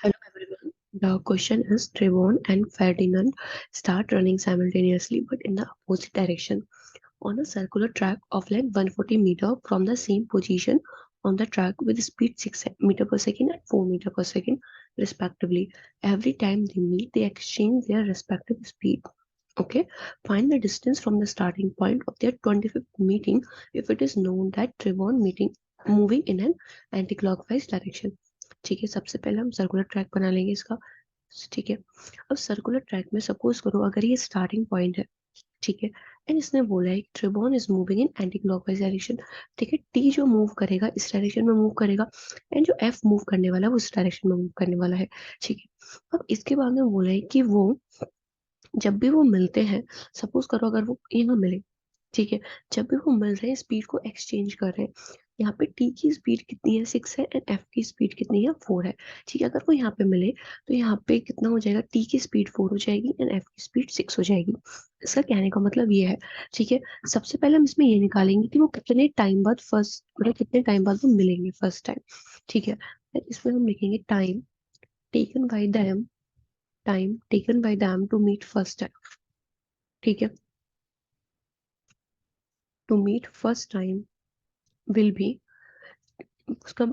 Hello everyone. The question is Trevon and Ferdinand start running simultaneously but in the opposite direction on a circular track of length 140 meter from the same position on the track with speed 6 meter per second and 4 meter per second respectively. Every time they meet, they exchange their respective speed. Okay, find the distance from the starting point of their 25th meeting if it is known that Trevon meeting moving in an anti-clockwise direction. ठीक है, सबसे पहले हम circular track बना लेंगे इसका। ठीक है, अब सर्कुलर ट्रैक में सपोज करो अगर ये स्टार्टिंग पॉइंट है, ठीक है, एंड इसने बोला है ट्रिबॉन is moving in anti clockwise direction. ठीक है, टी जो मूव करेगा इस डायरेक्शन में मूव करेगा एंड जो एफ मूव करने वाला है वो इस डायरेक्शन में मूव करने वाला है। ठीक है, अब इसके बाद में बोला है कि वो जब भी वो मिलते हैं, सपोज करो अगर वो यहाँ मिले, ठीक है, जब भी वो मिल रहे हैं स्पीड को एक्सचेंज कर रहे हैं। यहाँ पे टी की स्पीड कितनी है 6 है एंड एफ की स्पीड कितनी है 4 है। ठीक है, अगर वो यहाँ पे मिले तो यहाँ पे कितना हो जाएगा, टी की स्पीड 4 हो जाएगी एंड एफ की स्पीड 6 हो जाएगी। इसका कहने का मतलब ये है। ठीक है, सबसे पहले हम इसमें ये निकालेंगे कि वो कितने टाइम बाद फर्स्ट, मतलब कितने टाइम बाद वो मिलेंगे फर्स्ट टाइम। ठीक है, then इसमें हम लिखेंगे taken by them time taken by them to meet first time. ठीक है, to meet first time will be, उसका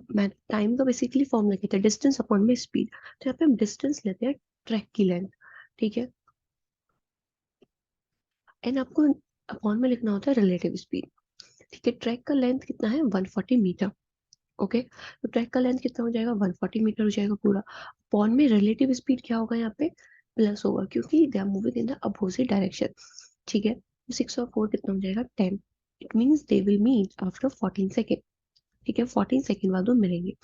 टाइम का बेसिकली फॉर्मूला कहते हैं डिस्टेंस अपॉन में स्पीड। तो यहाँ पे हम डिस्टेंस लेते हैं ट्रैक की लेंथ। ठीक है, एंड आपको अपॉन में लिखना होता है रिलेटिव स्पीड। ठीक है, ट्रैक का लेंथ कितना है 140 मीटर। ओके, तो ट्रैक का लेंथ कितना हो जाएगा 140 मीटर हो जाएगा पूरा। अपॉन में रिलेटिव स्पीड क्या होगा यहाँ पे, प्लस होगा क्योंकि they are moving in the opposite direction. ठीक है, 6 और 4 कितना हो जाएगा 10। It means they will meet after 14 second. ठीक है, 14 सेकेंड बाद वो मिलेंगे।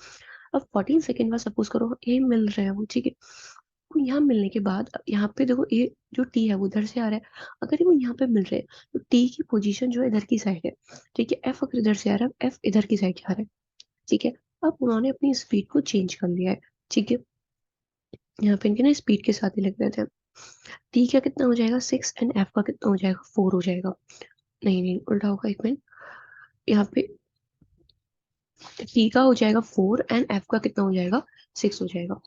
अब 14 सेकेंड बाद सपोज करो ये मिल रहा है वो, ठीक है, तो यहाँ मिलने के बाद यहाँ पे देखो ये जो टी है वो इधर से आ रहा है। अगर ये वो यहाँ पे मिल रहे हैं तो टी की पोजीशन जो है इधर की साइड है। ठीक है, एफ अगर इधर से आ रहा है एफ इधर की साइड आ रहा है। ठीक है, अब उन्होंने अपनी स्पीड को चेंज कर लिया है। ठीक है, यहाँ पे इनके ना स्पीड के साथ ही लिख देते हैं। टी का कितना हो जाएगा 6 एंड एफ का कितना हो जाएगा 4 हो जाएगा। नहीं नहीं उल्टा होगा, एक मिनट, यहाँ पे टी का हो जाएगा 4 एंड एफ का कितना हो जाएगा 6 हो जाएगा।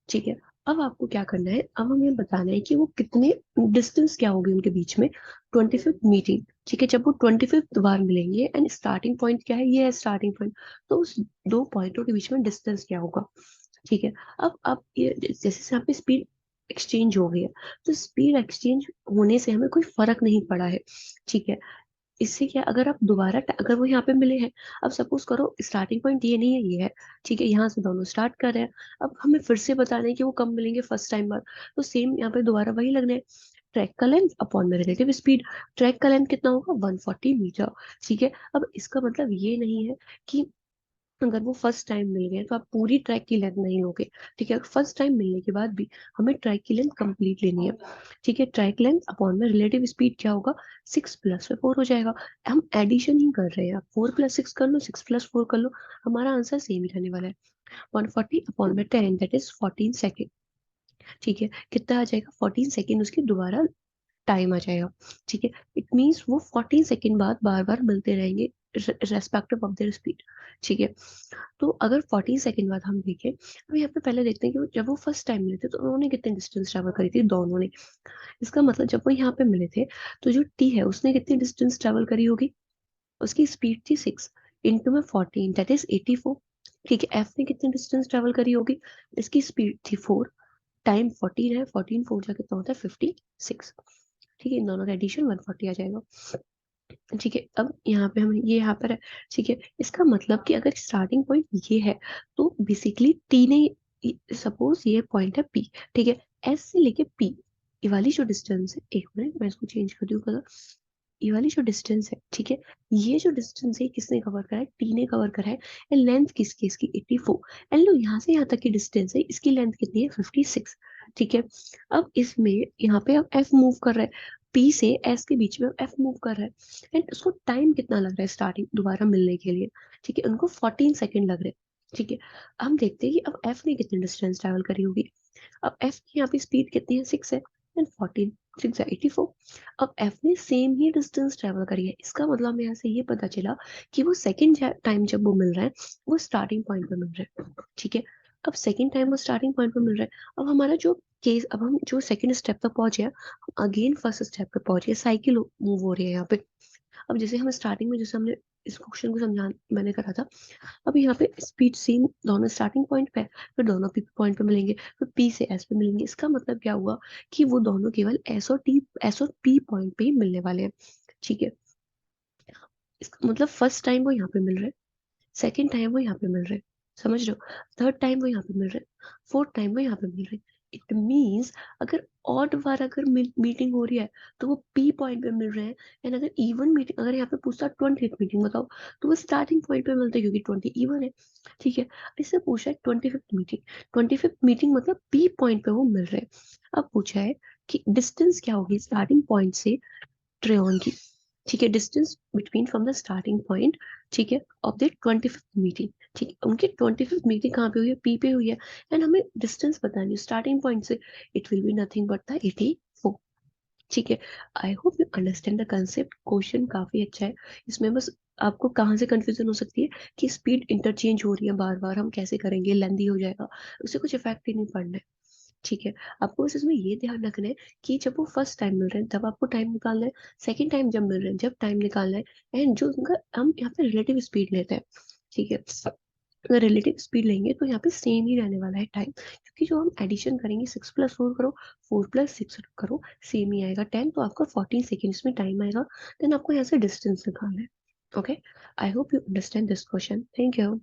ठीक है, अब आपको क्या करना है, अब हमें बताना है कि वो कितने डिस्टेंस क्या होगी उनके बीच में 25th मीटिंग। ठीक है, जब वो 25th बार मिलेंगे एंड स्टार्टिंग पॉइंट क्या है, ये है स्टार्टिंग पॉइंट, तो उस दो पॉइंटों के बीच में डिस्टेंस क्या होगा। ठीक है, अब ये जैसे यहाँ पे स्पीड एक्सचेंज हो गई है, तो स्पीड एक्सचेंज होने से हमें कोई फर्क नहीं पड़ा है। ठीक है, इससे क्या, अगर आप दोबारा अगर वो यहाँ पे मिले हैं, अब सपोज करो स्टार्टिंग पॉइंट ये नहीं है ये है, ठीक है, यहाँ से दोनों स्टार्ट कर रहे हैं। अब हमें फिर से बताना है कि वो कब मिलेंगे फर्स्ट टाइम बाद, तो सेम यहाँ पे दोबारा वही लगना है, ट्रैक का लेंथ अपॉन में रिलेटिव स्पीड। ट्रैक का लेंथ कितना होगा 140 मीटर। ठीक है, अब इसका मतलब ये नहीं है कि अगर वो फर्स्ट टाइम मिल गए तो आप पूरी ट्रैक की लेंथ नहीं लोगे। ठीक है, फर्स्ट टाइम मिलने के बाद भी हमें ट्रैक की लेंथ कंप्लीट लेनी है। ठीक है, ट्रैक लेंथ अपॉन में रिलेटिव स्पीड क्या होगा, 6 + 4 हो जाएगा। हम एडिशन ही कर रहे हैं, आप 4 + 6 कर लो 6 + 4 कर लो, हमारा आंसर सेम ही रहने वाला है। 140 अपॉन में 10 दैट इज 14 सेकेंड। ठीक है, कितना आ जाएगा 14 सेकेंड उसकी दोबारा टाइम आ जाएगा। ठीक है, इट मीन्स वो 14 सेकेंड बाद बार बार मिलते रहेंगे रेस्पेक्टिव ऑफ देयर स्पीड। ठीक है, तो अगर 14 सेकेंड बाद हम देखें, अब यहाँ पे पहले देखते हैं कि जब वो फर्स्ट टाइम मिले थे तो उन्होंने कितने डिस्टेंस ट्रेवल करी थी दोनों ने। इसका मतलब जब वो यहाँ पे मिले थे तो जो टी है उसने कितनी डिस्टेंस ट्रेवल करी होगी, उसकी स्पीड थी 6 इंटू में 14 दैट इज 84। ठीक है, एफ ने कितनी डिस्टेंस ट्रेवल करी होगी, इसकी स्पीड थी 4 टाइम 14 है, 14 4 जा कितना होता है 56। ठीक है, इन दोनों का एडिशन 140 आ जाएगा। ठीक है, अब यहाँ पे हम ये यहाँ पर है। ठीक है, इसका मतलब कि अगर स्टार्टिंग पॉइंट ये है तो बेसिकली टी ने, सपोज ये पॉइंट है पी, ठीक है, एस से लेके पी, ये वाली जो डिस्टेंस है, एक मिनट मैं इसको चेंज कर दूँ कलर, ये वाली जो डिस्टेंस है, ठीक है, ये जो डिस्टेंस है किसने कवर करा है, टी ने कवर करा है। एंड लेंथ किसकी, इसकी 84। एंड लो यहाँ से यहाँ तक की डिस्टेंस है, इसकी लेंथ कितनी है 56। ठीक है, अब इसमें यहाँ पे अब एफ मूव कर रहा है, पी से एस के बीच में एफ मूव कर रहा है एंड उसको टाइम कितना लग रहा है स्टार्टिंग दोबारा मिलने के लिए। ठीक है, उनको 14 सेकेंड लग रहे हैं। ठीक है, हम देखते हैं कि अब एफ ने कितनी डिस्टेंस ट्रेवल करी होगी। अब एफ की यहाँ पे स्पीड कितनी है 6 है एंड 14 6 84। अब एफ ने सेम ही डिस्टेंस ट्रेवल करी है, इसका मतलब हमें यहाँ से ये पता चला कि वो सेकंड टाइम जब वो मिल रहा है वो स्टार्टिंग पॉइंट पे मिल रहा है। ठीक है, अब सेकंड टाइम वो स्टार्टिंग पॉइंट पे मिल रहा है। अब हमारा जो केस, अब हम जो सेकंड स्टेप तक पहुंचे हैं, हम अगेन फर्स्ट स्टेप पे पहुंचे, साइकिल मूव हो रही है यहाँ पे। अब जैसे हम स्टार्टिंग में, जैसे हमने इस क्वेश्चन को समझा मैंने करा था, अब यहाँ पे स्पीड सेम दोनों स्टार्टिंग पॉइंट पे है, फिर दोनों पी पॉइंट पे मिलेंगे, फिर पी से एस पे मिलेंगे। इसका मतलब क्या हुआ कि वो दोनों केवल एस और पी पॉइंट पे ही मिलने वाले हैं। ठीक है, इसका मतलब फर्स्ट टाइम वो यहाँ पे मिल रहे हैं, सेकेंड टाइम वो यहाँ पे मिल रहे हैं, समझ रहे हो, थर्ड टाइम वो यहाँ पे मिल रहे हैं, फोर्थ टाइम वो यहाँ पे मिल रहे हैं। इट मीन्स अगर ऑड बार अगर मीटिंग हो रही है तो वो पी पॉइंट पे मिल रहे हैं। एंड अगर इवन मीटिंग, अगर यहाँ पे पूछता 20th मीटिंग बताओ, तो वो स्टार्टिंग पॉइंट पे मिलते हैं क्योंकि 20 इवन है। ठीक है, इससे पूछा है 25th मीटिंग, 25th मीटिंग मतलब पी पॉइंट पे वो मिल रहे हैं। अब पूछा है कि डिस्टेंस क्या होगी स्टार्टिंग पॉइंट से ट्रेन की। ठीक है, distance between from the starting point, ठीक है, ऑफ द 25th मीटिंग। ठीक है, उनकी 25th मीटिंग कहाँ पे हुई है, पी पे हुई है। एंड हमें डिस्टेंस बतानी है स्टार्टिंग पॉइंट से, it will be nothing but the 84। ठीक है, I hope you understand the concept. Question काफी अच्छा है, इसमें बस आपको कहाँ से कंफ्यूजन हो सकती है कि स्पीड इंटरचेंज हो रही है बार बार, हम कैसे करेंगे, लेंदी हो जाएगा, उससे कुछ इफेक्ट ही नहीं पड़ना है। ठीक है, आपको बस इसमें ये ध्यान रखना है कि जब वो फर्स्ट टाइम मिल रहे हैं तब आपको टाइम निकालना है, सेकंड टाइम जब मिल रहे हैं जब टाइम निकालना है, एंड जो उनका हम यहाँ पे रिलेटिव स्पीड लेते हैं। ठीक है, अगर रिलेटिव स्पीड लेंगे तो यहाँ पे सेम ही रहने वाला है टाइम, क्योंकि जो हम एडिशन करेंगे 6+4 करो, 4+6 करो, सेम ही आएगा 10, तो आपका 14 सेकेंड्स में टाइम आएगा। देन आपको यहाँ से डिस्टेंस निकालना है। Okay, I hope you understand this question, thank you.